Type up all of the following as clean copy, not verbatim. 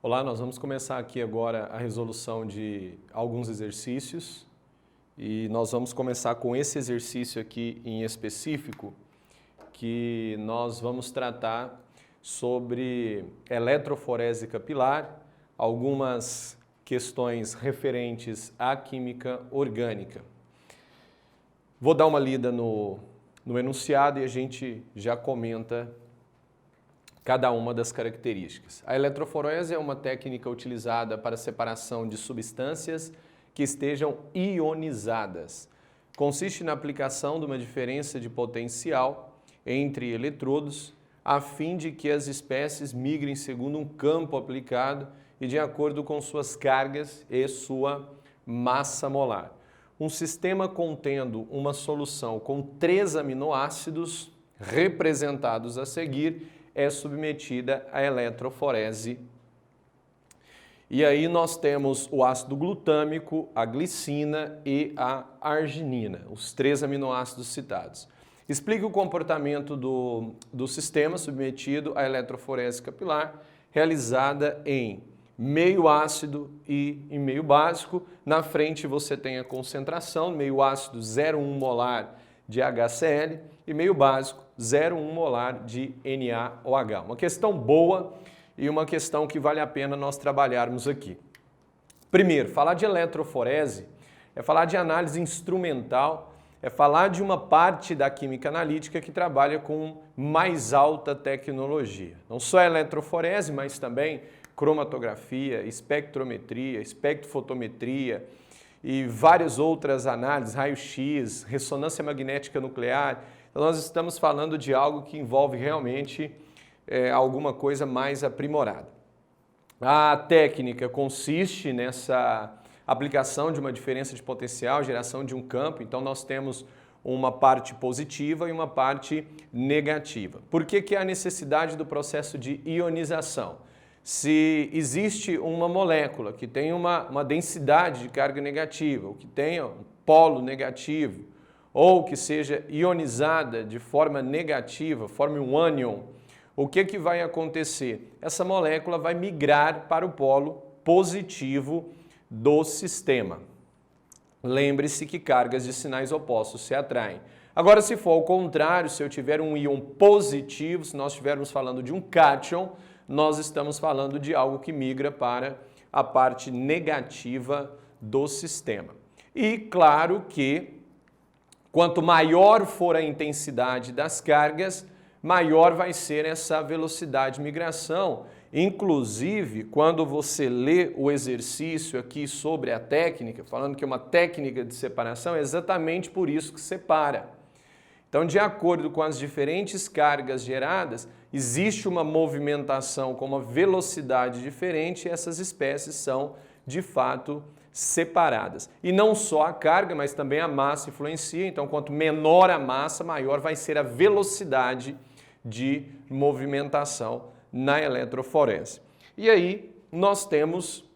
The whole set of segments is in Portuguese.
Olá, nós vamos começar aqui agora a resolução de alguns exercícios e nós vamos começar com esse exercício aqui em específico, que nós vamos tratar sobre eletroforese capilar, algumas questões referentes à química orgânica. Vou dar uma lida no enunciado e a gente já comenta cada uma das características. A eletroforese é uma técnica utilizada para a separação de substâncias que estejam ionizadas. Consiste na aplicação de uma diferença de potencial entre eletrodos, a fim de que as espécies migrem segundo um campo aplicado e de acordo com suas cargas e sua massa molar. Um sistema contendo uma solução com 3 aminoácidos, representados a seguir, é submetida à eletroforese. E aí nós temos o ácido glutâmico, a glicina e a arginina, os 3 aminoácidos citados. Explique o comportamento do sistema submetido à eletroforese capilar, realizada em meio ácido e em meio básico. Na frente você tem a concentração, meio ácido 0,1 molar de HCl e meio básico 0,1 molar de NaOH. Uma questão boa e uma questão que vale a pena nós trabalharmos aqui. Primeiro, falar de eletroforese é falar de análise instrumental, é falar de uma parte da química analítica que trabalha com mais alta tecnologia. Não só a eletroforese, mas também cromatografia, espectrometria, espectrofotometria e várias outras análises, raio-x, ressonância magnética nuclear. Então, nós estamos falando de algo que envolve realmente alguma coisa mais aprimorada. A técnica consiste nessa aplicação de uma diferença de potencial, geração de um campo. Então, nós temos uma parte positiva e uma parte negativa. Por que há necessidade do processo de ionização? Se existe uma molécula que tem uma densidade de carga negativa, ou que tenha um polo negativo, ou que seja ionizada de forma negativa, forme um ânion, o que vai acontecer? Essa molécula vai migrar para o polo positivo do sistema. Lembre-se que cargas de sinais opostos se atraem. Agora, se for ao contrário, se eu tiver um íon positivo, se nós estivermos falando de um cátion, nós estamos falando de algo que migra para a parte negativa do sistema. E claro que quanto maior for a intensidade das cargas, maior vai ser essa velocidade de migração. Inclusive, quando você lê o exercício aqui sobre a técnica, falando que é uma técnica de separação, é exatamente por isso que separa. Então, de acordo com as diferentes cargas geradas, existe uma movimentação com uma velocidade diferente e essas espécies são, de fato, separadas. E não só a carga, mas também a massa influencia. Então, quanto menor a massa, maior vai ser a velocidade de movimentação na eletroforese. E aí, nós temos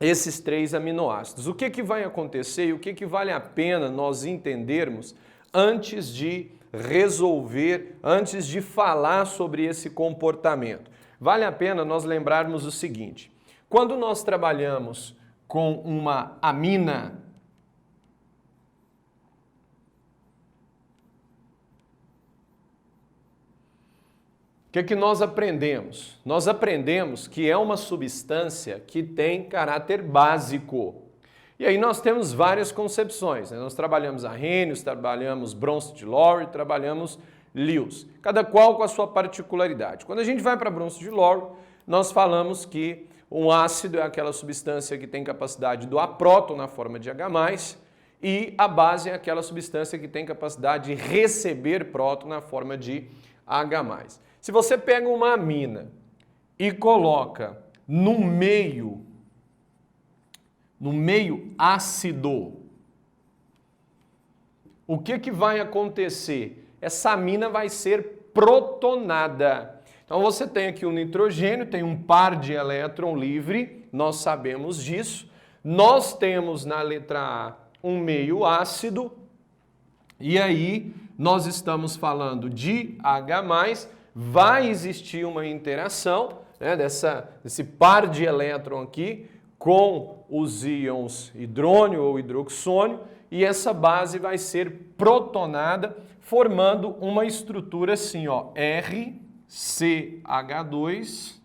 esses 3 aminoácidos. O que vai acontecer e o que vale a pena nós entendermos antes de resolver, antes de falar sobre esse comportamento? Vale a pena nós lembrarmos o seguinte: quando nós trabalhamos com uma amina, o que nós aprendemos? Nós aprendemos que é uma substância que tem caráter básico. E aí nós temos várias concepções, né? Nós trabalhamos Arrhenius, trabalhamos Bronsted-Lowry, trabalhamos Lewis, cada qual com a sua particularidade. Quando a gente vai para Bronsted-Lowry, nós falamos que um ácido é aquela substância que tem capacidade de doar próton na forma de H+, e a base é aquela substância que tem capacidade de receber próton na forma de H+. Se você pega uma amina e coloca no meio ácido, o que vai acontecer? Essa amina vai ser protonada. Então você tem aqui um nitrogênio, tem um par de elétron livre, nós sabemos disso. Nós temos na letra A um meio ácido, e aí nós estamos falando de H+, vai existir uma interação, né, desse par de elétron aqui com os íons hidrônio ou hidroxônio, e essa base vai ser protonada, formando uma estrutura assim, ó, RCH2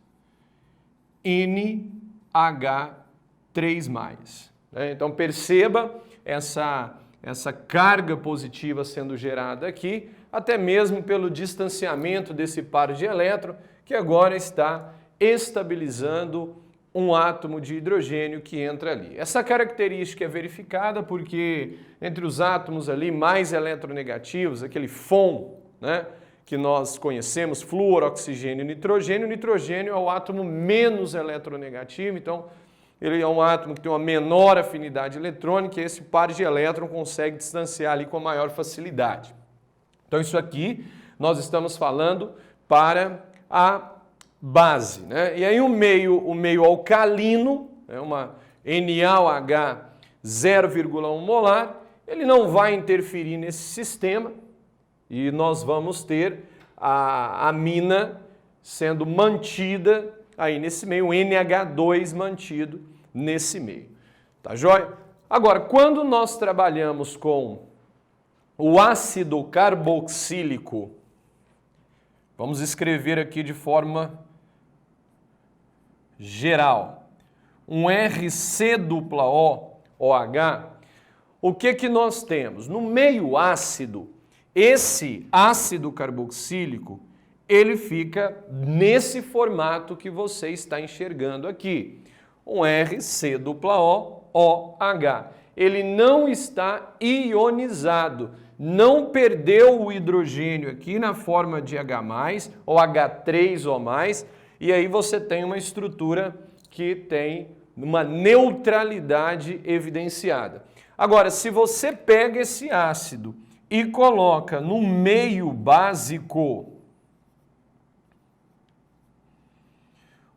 NH3+. Então perceba essa carga positiva sendo gerada aqui, até mesmo pelo distanciamento desse par de elétron, que agora está estabilizando um átomo de hidrogênio que entra ali. Essa característica é verificada porque entre os átomos ali mais eletronegativos, aquele FON, né, que nós conhecemos, flúor, oxigênio e nitrogênio, o nitrogênio é o átomo menos eletronegativo, então ele é um átomo que tem uma menor afinidade eletrônica e esse par de elétron consegue distanciar ali com maior facilidade. Então isso aqui nós estamos falando para a base, né? E aí o meio alcalino, uma NaOH 0,1 molar, ele não vai interferir nesse sistema e nós vamos ter a amina sendo mantida aí nesse meio, o NH2 mantido nesse meio. Tá joia? Agora, quando nós trabalhamos com o ácido carboxílico, vamos escrever aqui de forma geral, um RCOOH, o que nós temos? No meio ácido, esse ácido carboxílico, ele fica nesse formato que você está enxergando aqui, um RCOOH. Ele não está ionizado, não perdeu o hidrogênio aqui na forma de H+, ou H3O+, e aí você tem uma estrutura que tem uma neutralidade evidenciada. Agora, se você pega esse ácido e coloca no meio básico,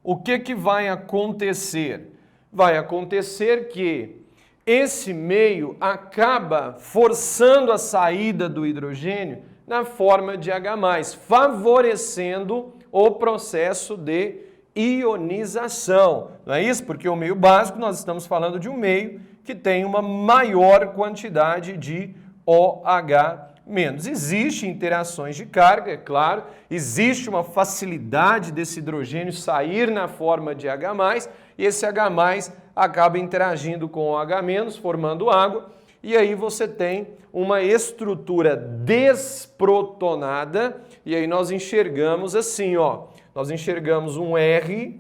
o que vai acontecer? Vai acontecer que esse meio acaba forçando a saída do hidrogênio na forma de H+, favorecendo o processo de ionização. Não é isso? Porque o meio básico, nós estamos falando de um meio que tem uma maior quantidade de OH-. Existem interações de carga, é claro, existe uma facilidade desse hidrogênio sair na forma de H+, e esse H+ acaba interagindo com o H-, formando água, e aí você tem uma estrutura desprotonada, e aí nós enxergamos assim, ó, nós enxergamos um RCOO-,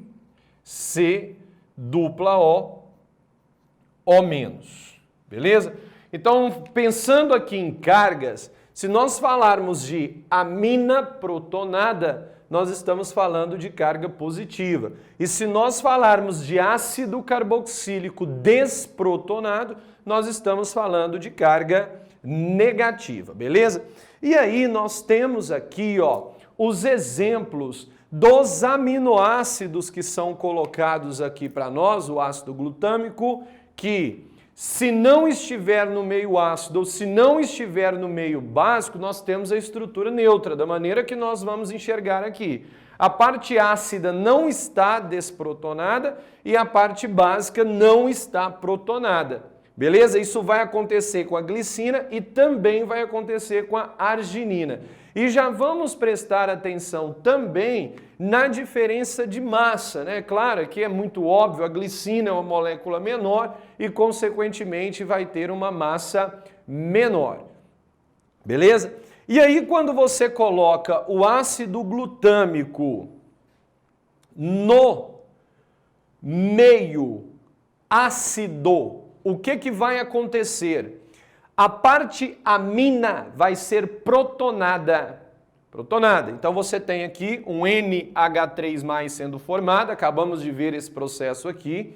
beleza? Então, pensando aqui em cargas, se nós falarmos de amina protonada, nós estamos falando de carga positiva. E se nós falarmos de ácido carboxílico desprotonado, nós estamos falando de carga negativa, beleza? E aí nós temos aqui, ó, os exemplos dos aminoácidos que são colocados aqui para nós, o ácido glutâmico, que se não estiver no meio ácido ou se não estiver no meio básico, nós temos a estrutura neutra, da maneira que nós vamos enxergar aqui. A parte ácida não está desprotonada e a parte básica não está protonada. Beleza? Isso vai acontecer com a glicina e também vai acontecer com a arginina. E já vamos prestar atenção também na diferença de massa, né? Claro que é muito óbvio, a glicina é uma molécula menor e, consequentemente, vai ter uma massa menor. Beleza? E aí, quando você coloca o ácido glutâmico no meio ácido, o que vai acontecer? A parte amina vai ser protonada. Então você tem aqui um NH3+ sendo formado, acabamos de ver esse processo aqui.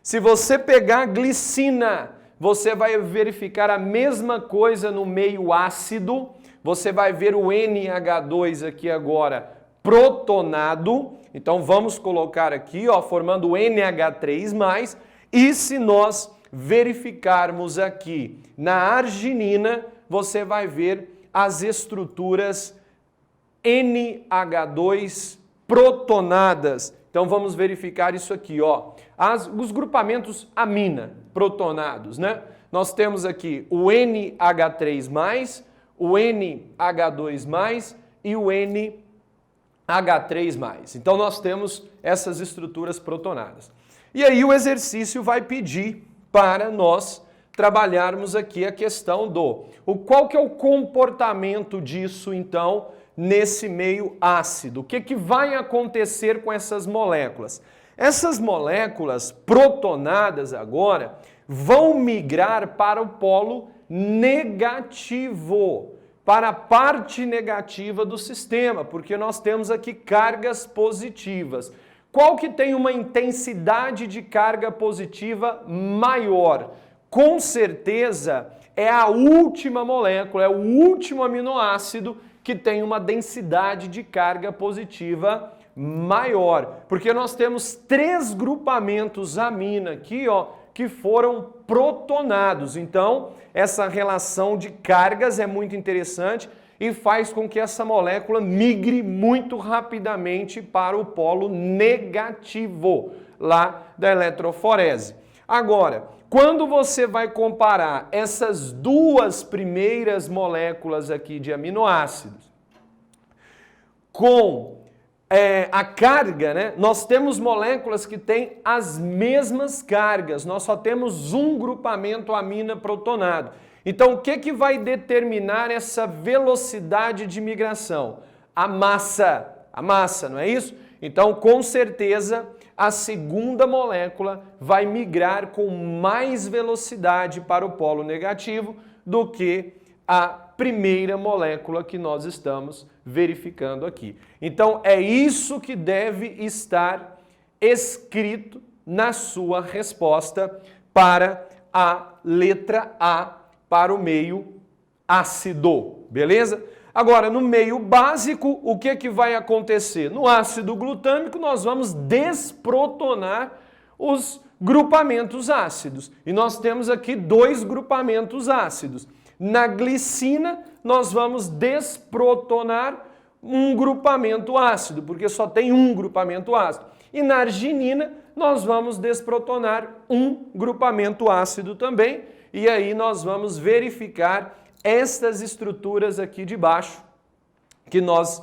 Se você pegar a glicina, você vai verificar a mesma coisa no meio ácido. Você vai ver o NH2 aqui agora protonado. Então vamos colocar aqui, ó, formando o NH3+. E se nós verificarmos aqui na arginina, você vai ver as estruturas NH2 protonadas. Então vamos verificar isso aqui, ó. Os grupamentos amina protonados, né? Nós temos aqui o NH3+, o NH2+, e o NH3+. Então nós temos essas estruturas protonadas. E aí o exercício vai pedir para nós trabalharmos aqui a questão qual que é o comportamento disso, então, nesse meio ácido. O que vai acontecer com essas moléculas? Essas moléculas protonadas agora vão migrar para o polo negativo, para a parte negativa do sistema, porque nós temos aqui cargas positivas. Qual que tem uma intensidade de carga positiva maior? Com certeza é a última molécula, é o último aminoácido que tem uma densidade de carga positiva maior, porque nós temos 3 grupamentos amina aqui, ó, que foram protonados. Então, essa relação de cargas é muito interessante e faz com que essa molécula migre muito rapidamente para o polo negativo lá da eletroforese. Agora, quando você vai comparar essas 2 primeiras moléculas aqui de aminoácidos com a carga, né? Nós temos moléculas que têm as mesmas cargas, nós só temos um grupamento amina protonado. Então, o que vai determinar essa velocidade de migração? A massa, não é isso? Então, com certeza, a segunda molécula vai migrar com mais velocidade para o polo negativo do que a primeira molécula que nós estamos verificando aqui. Então, é isso que deve estar escrito na sua resposta para a letra A, para o meio ácido, beleza? Agora, no meio básico, o que vai acontecer? No ácido glutâmico, nós vamos desprotonar os grupamentos ácidos. E nós temos aqui 2 grupamentos ácidos. Na glicina, nós vamos desprotonar um grupamento ácido, porque só tem um grupamento ácido. E na arginina, nós vamos desprotonar um grupamento ácido também. E aí nós vamos verificar estas estruturas aqui de baixo, que nós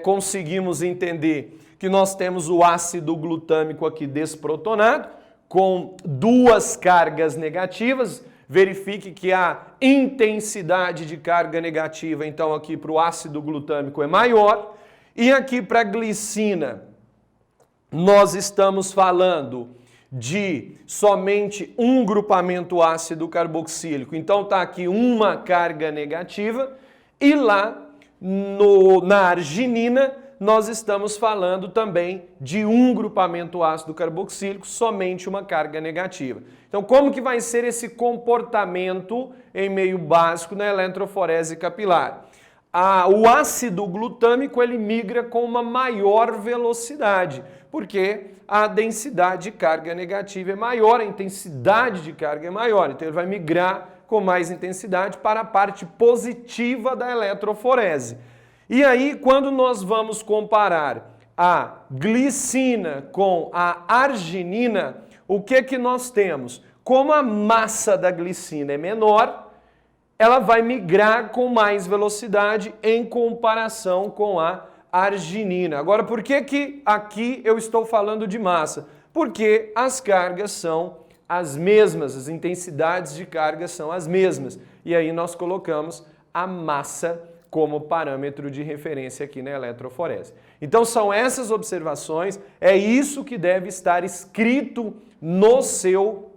conseguimos entender que nós temos o ácido glutâmico aqui desprotonado, com 2 cargas negativas. Verifique que a intensidade de carga negativa, então, aqui para o ácido glutâmico é maior. E aqui para a glicina, nós estamos falando de somente um grupamento ácido carboxílico. Então, está aqui uma carga negativa. E lá na arginina, nós estamos falando também de um grupamento ácido carboxílico, somente uma carga negativa. Então, como que vai ser esse comportamento em meio básico na eletroforese capilar? O ácido glutâmico ele migra com uma maior velocidade, porque a densidade de carga negativa é maior, a intensidade de carga é maior. Então, ele vai migrar com mais intensidade para a parte positiva da eletroforese. E aí, quando nós vamos comparar a glicina com a arginina, o que nós temos? Como a massa da glicina é menor, ela vai migrar com mais velocidade em comparação com a arginina. Agora, por que aqui eu estou falando de massa? Porque as cargas são as mesmas, as intensidades de carga são as mesmas. E aí nós colocamos a massa como parâmetro de referência aqui na eletroforese. Então são essas observações, é isso que deve estar escrito no seu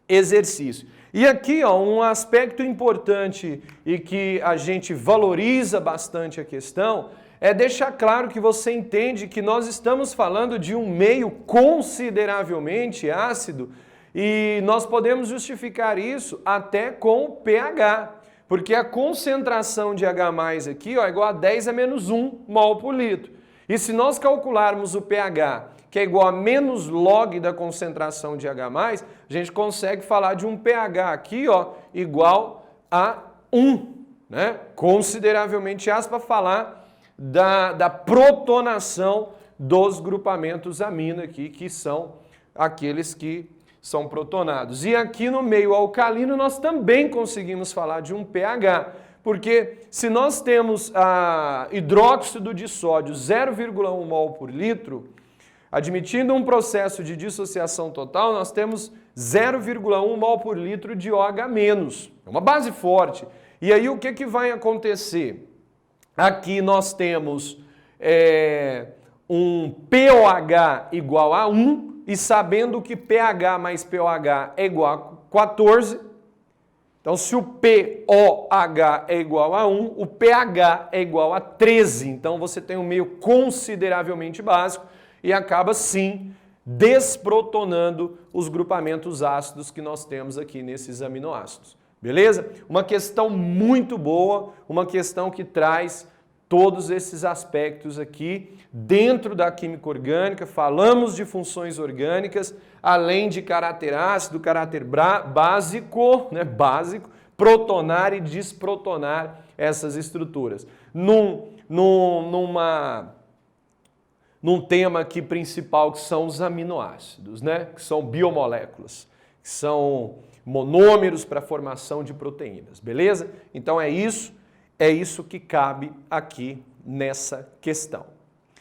exercício. E aqui, ó, um aspecto importante e que a gente valoriza bastante a questão é deixar claro que você entende que nós estamos falando de um meio consideravelmente ácido e nós podemos justificar isso até com o pH. Porque a concentração de H+ aqui ó, é igual a 10 a menos 1 mol por litro. E se nós calcularmos o pH, que é igual a menos log da concentração de H+, a gente consegue falar de um pH aqui ó, igual a 1. Né? Consideravelmente ácido para falar da protonação dos grupamentos amino aqui, que são aqueles que são protonados. E aqui no meio alcalino nós também conseguimos falar de um pH, porque se nós temos hidróxido de sódio 0,1 mol por litro, admitindo um processo de dissociação total, nós temos 0,1 mol por litro de OH-. É uma base forte. E aí o que vai acontecer? Aqui nós temos um POH igual a 1, e sabendo que pH mais POH é igual a 14, então se o POH é igual a 1, o pH é igual a 13. Então você tem um meio consideravelmente básico e acaba sim desprotonando os grupamentos ácidos que nós temos aqui nesses aminoácidos. Beleza? Uma questão muito boa, uma questão que traz todos esses aspectos aqui dentro da química orgânica. Falamos de funções orgânicas, além de caráter ácido, caráter básico, básico, protonar e desprotonar essas estruturas. Num tema aqui principal, que são os aminoácidos, que são biomoléculas, que são monômeros para a formação de proteínas, beleza? Então é isso que cabe aqui nessa questão.